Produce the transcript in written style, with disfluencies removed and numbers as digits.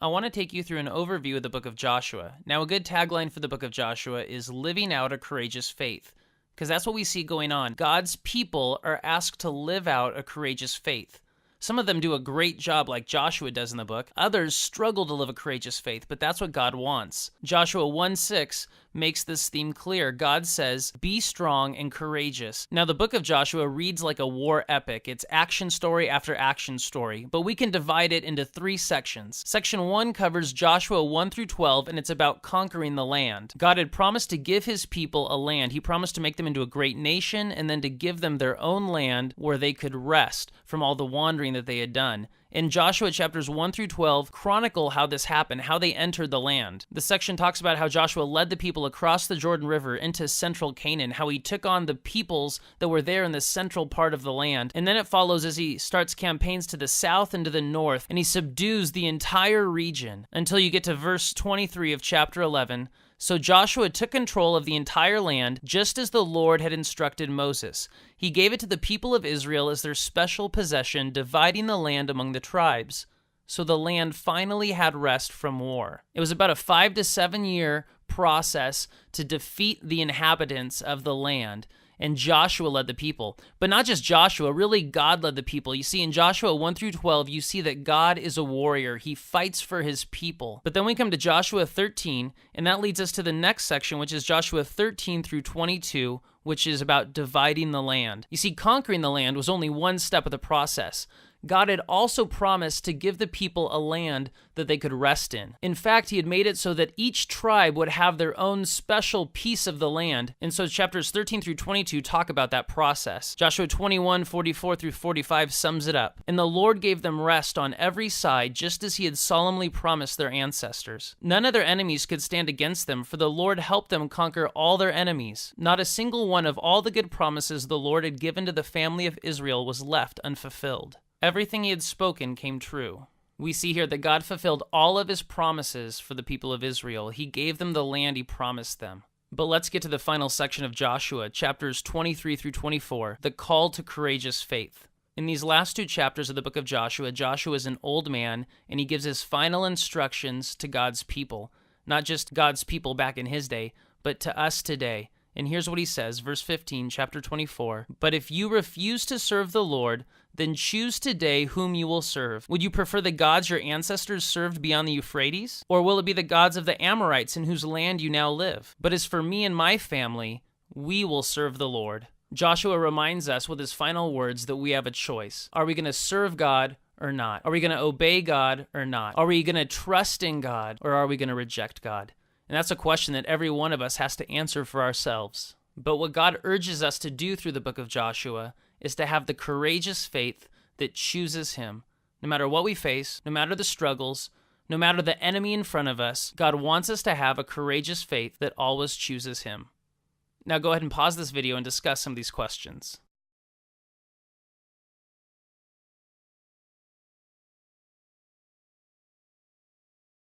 I want to take you through an overview of the book of Joshua. Now, a good tagline for the book of Joshua is living out a courageous faith, because that's what we see going on. God's people are asked to live out a courageous faith. Some of them do a great job like Joshua does in the book. Others struggle to live a courageous faith, but that's what God wants. Joshua 1:6 makes this theme clear. God says, "Be strong and courageous." Now, the book of Joshua reads like a war epic. It's action story after action story, but we can divide it into 3 sections. Section 1 covers Joshua 1 through 12, and it's about conquering the land. God had promised to give his people a land. He promised to make them into a great nation and then to give them their own land where they could rest from all the wandering that they had done. In Joshua chapters 1 through 12, chronicle how this happened, how they entered the land. The section talks about how Joshua led the people across the Jordan River into central Canaan, how he took on the peoples that were there in the central part of the land. And then it follows as he starts campaigns to the south and to the north, and he subdues the entire region until you get to verse 23 of chapter 11. So Joshua took control of the entire land, just as the Lord had instructed Moses. He gave it to the people of Israel as their special possession, dividing the land among the tribes. So the land finally had rest from war. It was about a 5 to 7 year process to defeat the inhabitants of the land. And Joshua led the people. But not just Joshua, really God led the people. You see, in Joshua 1 through 12, you see that God is a warrior. He fights for his people. But then we come to Joshua 13, and that leads us to the next section, which is Joshua 13 through 22, which is about dividing the land. You see, conquering the land was only one step of the process. God had also promised to give the people a land that they could rest in. In fact, he had made it so that each tribe would have their own special piece of the land. And so chapters 13 through 22 talk about that process. Joshua 21:44 through 45 sums it up. And the Lord gave them rest on every side, just as he had solemnly promised their ancestors. None of their enemies could stand against them, for the Lord helped them conquer all their enemies. Not a single one of all the good promises the Lord had given to the family of Israel was left unfulfilled. Everything he had spoken came true. We see here that God fulfilled all of his promises for the people of Israel. He gave them the land he promised them. But let's get to the final section of Joshua, chapters 23 through 24, the call to courageous faith. In these last 2 chapters of the book of Joshua, Joshua is an old man, and he gives his final instructions to God's people. Not just God's people back in his day, but to us today. And here's what he says, verse 15, chapter 24. "But if you refuse to serve the Lord, then choose today whom you will serve. Would you prefer the gods your ancestors served beyond the Euphrates? Or will it be the gods of the Amorites in whose land you now live? But as for me and my family, we will serve the Lord." Joshua reminds us with his final words that we have a choice. Are we going to serve God or not? Are we going to obey God or not? Are we going to trust in God or are we going to reject God? And that's a question that every one of us has to answer for ourselves. But what God urges us to do through the book of Joshua is to have the courageous faith that chooses him. No matter what we face, no matter the struggles, no matter the enemy in front of us, God wants us to have a courageous faith that always chooses him. Now go ahead and pause this video and discuss some of these questions.